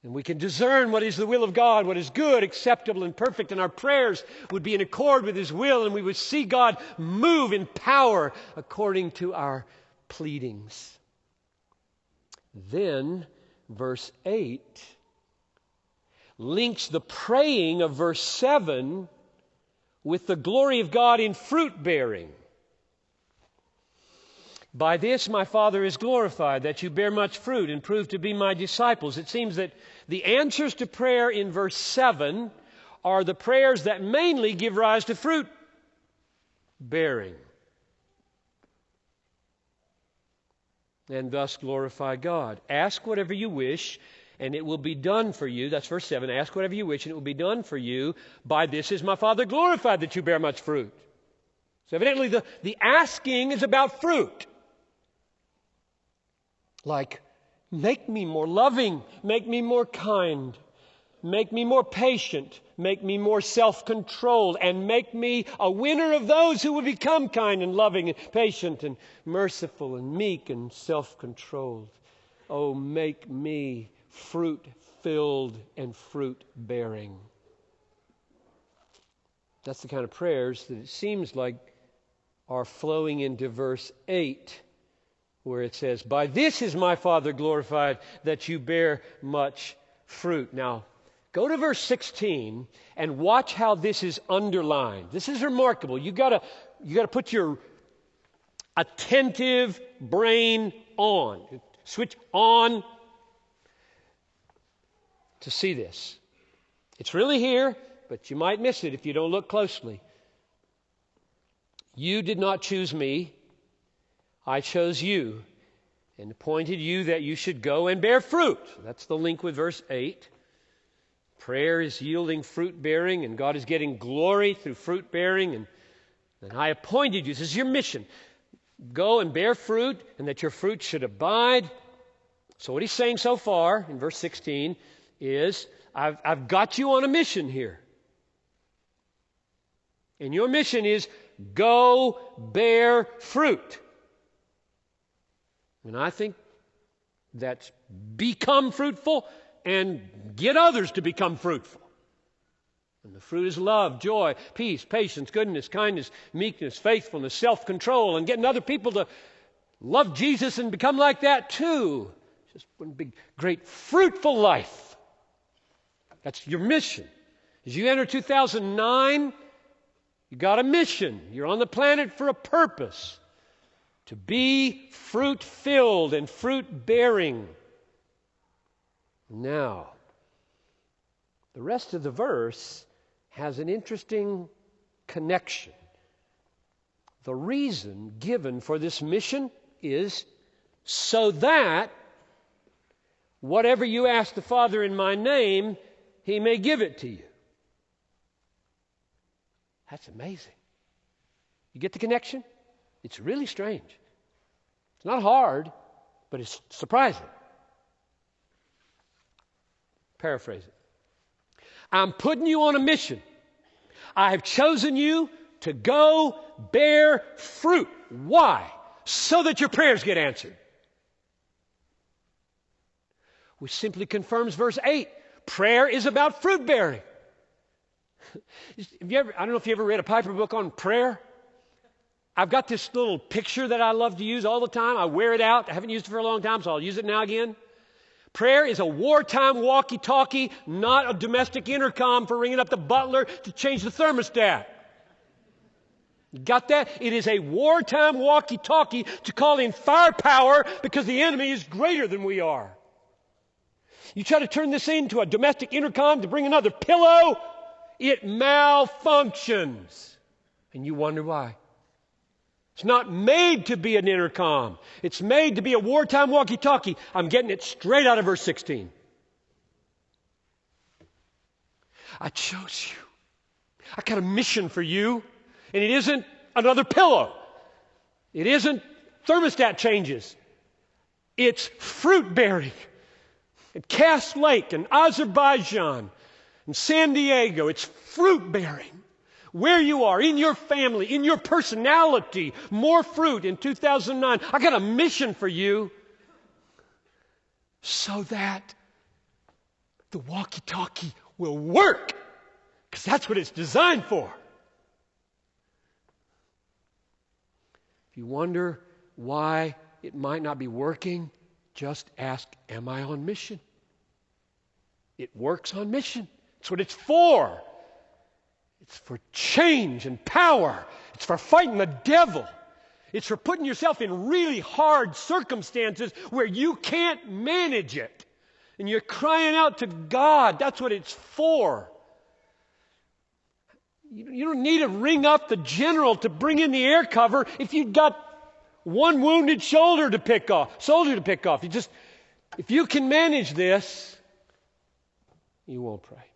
And we can discern what is the will of God, what is good, acceptable, and perfect, and our prayers would be in accord with His will, and we would see God move in power according to our pleadings. Then, verse 8 links the praying of verse 7 with the glory of God in fruit bearing. By this my Father is glorified, that you bear much fruit and prove to be my disciples. It seems that the answers to prayer in verse 7 are the prayers that mainly give rise to fruit bearing, and thus glorify God. Ask whatever you wish, and it will be done for you. That's verse 7. Ask whatever you wish, and it will be done for you. By this is my Father glorified, that you bear much fruit. So evidently the asking is about fruit. Like, make me more loving, make me more kind, make me more patient, make me more self-controlled, and make me a winner of those who will become kind and loving and patient and merciful and meek and self-controlled. Oh, make me fruit-filled and fruit-bearing. That's the kind of prayers that it seems like are flowing into verse 8, where it says, by this is my Father glorified, that you bear much fruit. Now, go to verse 16 and watch how this is underlined. This is remarkable. You got to put your attentive brain on. Switch on to see this. It's really here, but you might miss it if you don't look closely. You did not choose me, I chose you and appointed you that you should go and bear fruit. That's the link with verse 8. Prayer is yielding fruit bearing, and God is getting glory through fruit bearing. And I appointed you. This is your mission. Go and bear fruit, and that your fruit should abide. So what he's saying so far in verse 16 is, I've got you on a mission here. And your mission is, go bear fruit. And I think that's become fruitful and get others to become fruitful. And the fruit is love, joy, peace, patience, goodness, kindness, meekness, faithfulness, self-control, and getting other people to love Jesus and become like that too. Just one big, great, fruitful life. That's your mission. As you enter 2009, you got a mission. You're on the planet for a purpose. To be fruit-filled and fruit-bearing. Now, the rest of the verse has an interesting connection. The reason given for this mission is so that whatever you ask the Father in my name, He may give it to you. That's amazing. You get the connection? It's really strange. It's not hard, but it's surprising. Paraphrase it. I'm putting you on a mission. I have chosen you to go bear fruit. Why? So that your prayers get answered. Which simply confirms verse 8. Prayer is about fruit bearing. I don't know if you ever read a Piper book on prayer. I've got this little picture that I love to use all the time. I wear it out. I haven't used it for a long time, so I'll use it now again. Prayer is a wartime walkie-talkie, not a domestic intercom for ringing up the butler to change the thermostat. Got that? It is a wartime walkie-talkie to call in firepower because the enemy is greater than we are. You try to turn this into a domestic intercom to bring another pillow, it malfunctions. And you wonder why. It's not made to be an intercom. It's made to be a wartime walkie-talkie. I'm getting it straight out of verse 16. I chose you. I got a mission for you. And it isn't another pillow. It isn't thermostat changes. It's fruit bearing. At Cass Lake and Azerbaijan and San Diego, it's fruit bearing. Where you are, in your family, in your personality, more fruit in 2009. I got a mission for you so that the walkie-talkie will work, because that's what it's designed for. If you wonder why it might not be working, just ask, am I on mission? It works on mission. That's what it's for. It's for change and power. It's for fighting the devil. It's for putting yourself in really hard circumstances where you can't manage it. And you're crying out to God. That's what it's for. You don't need to ring up the general to bring in the air cover if you've got one wounded soldier to pick off. If you can manage this, you won't pray.